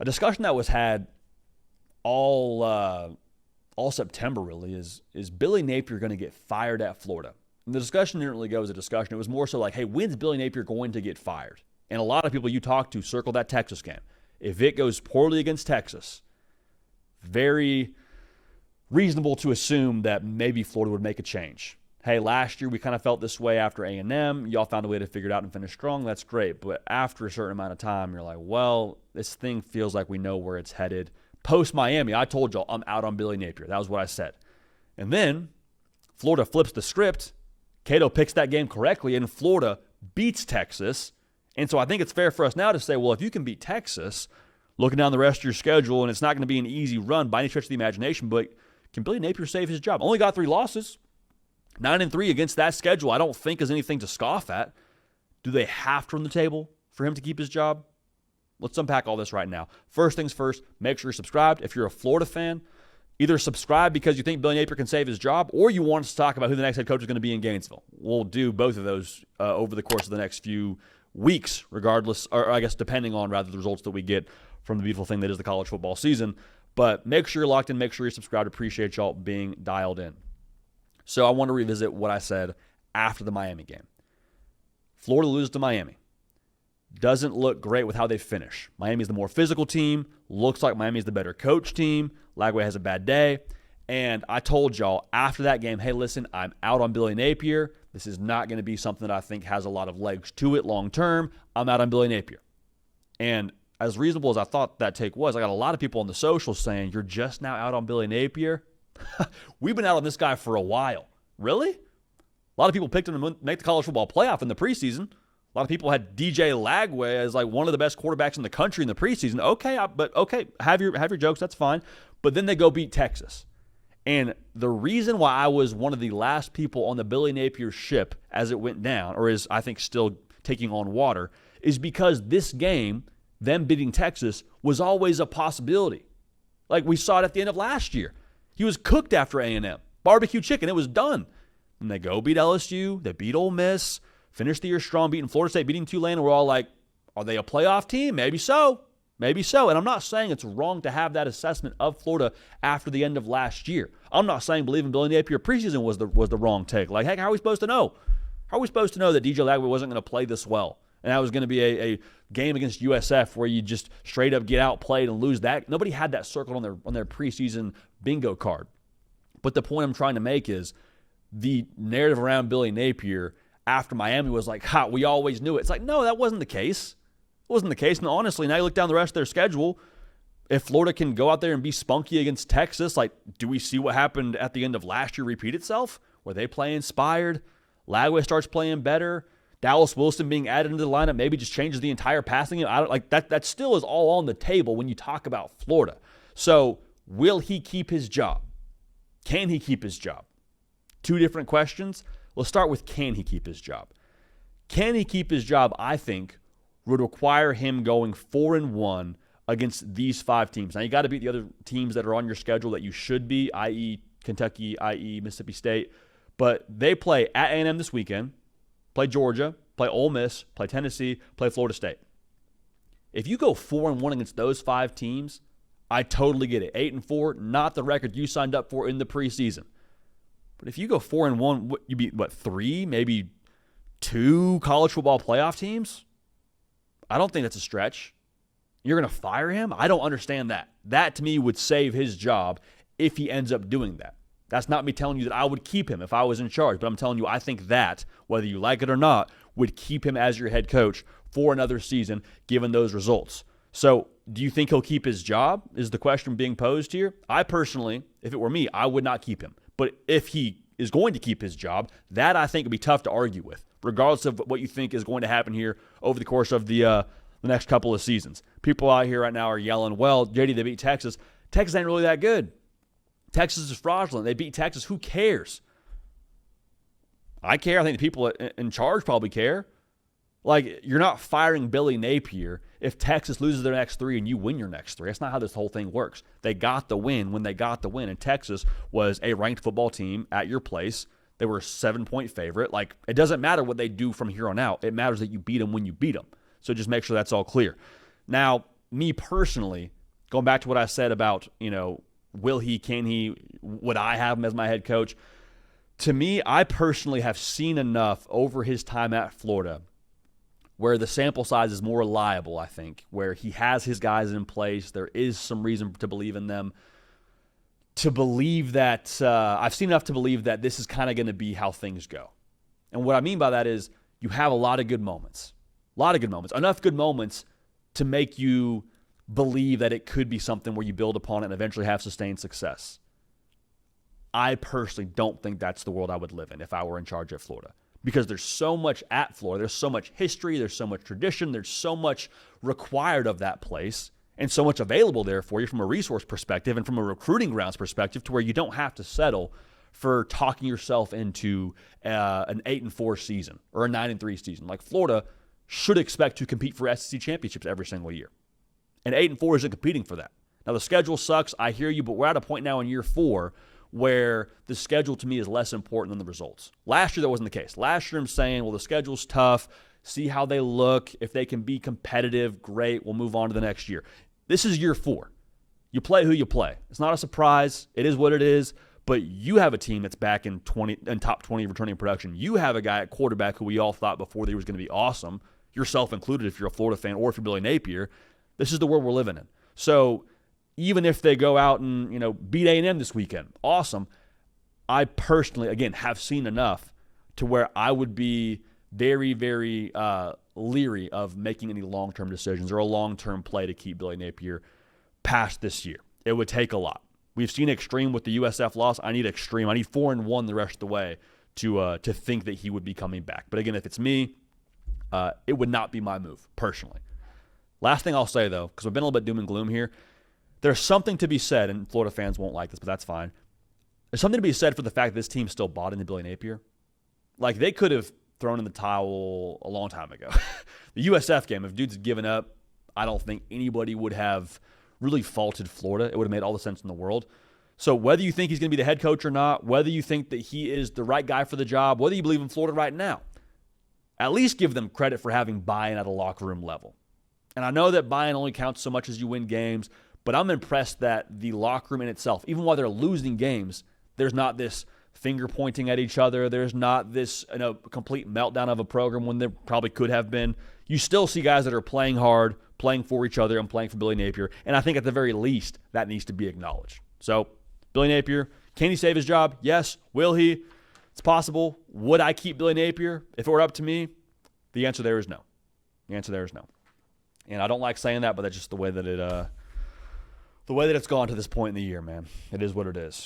discussion that was had all September really is Billy Napier going to get fired at Florida? And the discussion didn't really go as a discussion. It was more so like, hey, when's Billy Napier going to get fired? And a lot of people you talk to circle that Texas game. If it goes poorly against Texas, very reasonable to assume that maybe Florida would make a change. Hey, last year we kind of felt this way after A&M. Y'all found a way to figure it out and finish strong. That's great. But after a certain amount of time, you're like, well, this thing feels like we know where it's headed. Post-Miami, I told y'all I'm out on Billy Napier. That was what I said. And then Florida flips the script. Cato picks that game correctly, and Florida beats Texas. And so I think it's fair for us now to say, well, if you can beat Texas, looking down the rest of your schedule, and it's not going to be an easy run by any stretch of the imagination, but can Billy Napier save his job? Only got 3 losses. 9-3 against that schedule, I don't think is anything to scoff at. Do they have to run the table for him to keep his job? Let's unpack all this right now. First things first, make sure you're subscribed. If you're a Florida fan, either subscribe because you think Billy Napier can save his job, or you want us to talk about who the next head coach is going to be in Gainesville. We'll do both of those over the course of the next few weeks, regardless, or I guess depending on rather the results that we get from the beautiful thing that is the college football season. But make sure you're locked in. Make sure you're subscribed. Appreciate y'all being dialed in. So I want to revisit what I said after the Miami game. Florida loses to Miami. Doesn't look great with how they finish. Miami's the more physical team. Looks like Miami's the better coach team. Lagway has a bad day. And I told y'all after that game, hey, listen, I'm out on Billy Napier. This is not going to be something that I think has a lot of legs to it long term. I'm out on Billy Napier. And as reasonable as I thought that take was, I got a lot of people on the socials saying, you're just now out on Billy Napier? We've been out on this guy for a while. Really? A lot of people picked him to make the college football playoff in the preseason. A lot of people had DJ Lagway as like one of the best quarterbacks in the country in the preseason. Okay, have your jokes, that's fine. But then they go beat Texas. And the reason why I was one of the last people on the Billy Napier ship as it went down, or is I think still taking on water, is because this game, them beating Texas, was always a possibility. Like we saw it at the end of last year. He was cooked after A&M. Barbecue chicken, it was done. And they go beat LSU, they beat Ole Miss, finished the year strong, beating Florida State, beating Tulane, and we're all like, are they a playoff team? Maybe so. Maybe so. And I'm not saying it's wrong to have that assessment of Florida after the end of last year. I'm not saying believing Billy Napier preseason was the wrong take. Like, heck, how are we supposed to know? How are we supposed to know that DJ Lagway wasn't going to play this well? And that was going to be a game against USF where you just straight up get outplayed and lose that. Nobody had that circled on their preseason bingo card. But the point I'm trying to make is the narrative around Billy Napier after Miami was like, we always knew it. It's like, no, that wasn't the case. It wasn't the case. And honestly, now you look down the rest of their schedule, if Florida can go out there and be spunky against Texas, like, do we see what happened at the end of last year repeat itself? Where they play inspired, Lagway starts playing better, Dallas Wilson being added into the lineup maybe just changes the entire passing game. I don't like that. That still is all on the table when you talk about Florida. So will he keep his job? Can he keep his job? Two different questions. Let's start with can he keep his job? Can he keep his job, I think, would require him going 4-1 against these 5 teams. Now, you got to beat the other teams that are on your schedule that you should be, i.e. Kentucky, i.e. Mississippi State. But they play at A&M this weekend, play Georgia, play Ole Miss, play Tennessee, play Florida State. If you go 4-1 against those 5 teams, I totally get it. 8-4, not the record you signed up for in the preseason. But if you go 4-1, you beat, 3, maybe 2 college football playoff teams? I don't think that's a stretch. You're going to fire him? I don't understand that. That, to me, would save his job if he ends up doing that. That's not me telling you that I would keep him if I was in charge, but I'm telling you I think that, whether you like it or not, would keep him as your head coach for another season given those results. So do you think he'll keep his job is the question being posed here. I personally, if it were me, I would not keep him. But if he is going to keep his job, that I think would be tough to argue with, regardless of what you think is going to happen here over the course of the next couple of seasons. People out here right now are yelling, well, JD, they beat Texas. Texas ain't really that good. Texas is fraudulent. They beat Texas. Who cares? I care. I think the people in charge probably care. Like, you're not firing Billy Napier if Texas loses their next 3 and you win your next 3. That's not how this whole thing works. They got the win when they got the win, and Texas was a ranked football team at your place. They were a 7-point favorite. Like, it doesn't matter what they do from here on out. It matters that you beat them when you beat them. So just make sure that's all clear. Now, me personally, Going back to what I said about, will he, can he, would I have him as my head coach? To me, I personally have seen enough over his time at Florida where the sample size is more reliable, I think, where he has his guys in place. There is some reason to believe in them. To believe that, I've seen enough to believe that this is kind of going to be how things go. And what I mean by that is you have a lot of good moments. Enough good moments to make you believe that it could be something where you build upon it and eventually have sustained success. I personally don't think that's the world I would live in if I were in charge at Florida, because there's so much at Florida. There's so much history. There's so much tradition. There's so much required of that place and so much available there for you from a resource perspective and from a recruiting grounds perspective, to where you don't have to settle for talking yourself into an 8-4 season or a 9-3 season. Like, Florida should expect to compete for SEC championships every single year. And 8-4 isn't competing for that. Now, the schedule sucks. I hear you, but we're at a point now in year 4 where the schedule to me is less important than the results. Last year, that wasn't the case. Last year, I'm saying, well, the schedule's tough. See how they look. If they can be competitive, great. We'll move on to the next year. This is year 4. You play who you play. It's not a surprise. It is what it is. But you have a team that's back in top 20 returning production. You have a guy at quarterback who we all thought before that he was going to be awesome, yourself included if you're a Florida fan or if you're Billy Napier. This is the world we're living in. So even if they go out and beat A&M this weekend, awesome. I personally, again, have seen enough to where I would be very, very leery of making any long-term decisions or a long-term play to keep Billy Napier past this year. It would take a lot. We've seen extreme with the USF loss. I need extreme. I need 4-1 the rest of the way to think that he would be coming back. But again, if it's me, it would not be my move, personally. Last thing I'll say, though, because we've been a little bit doom and gloom here, there's something to be said, and Florida fans won't like this, but that's fine. There's something to be said for the fact that this team still bought into Billy Napier. Like, they could have thrown in the towel a long time ago. The USF game, if dudes had given up, I don't think anybody would have really faulted Florida. It would have made all the sense in the world. So whether you think he's going to be the head coach or not, whether you think that he is the right guy for the job, whether you believe in Florida right now, at least give them credit for having buy-in at a locker room level. And I know that buy-in only counts so much as you win games, but I'm impressed that the locker room in itself, even while they're losing games, there's not this finger pointing at each other. There's not this complete meltdown of a program when there probably could have been. You still see guys that are playing hard, playing for each other, and playing for Billy Napier. And I think at the very least, that needs to be acknowledged. So, Billy Napier, can he save his job? Yes. Will he? It's possible. Would I keep Billy Napier if it were up to me? The answer there is no. And I don't like saying that, but that's just the way that it's gone to this point in the year, man. It is what it is.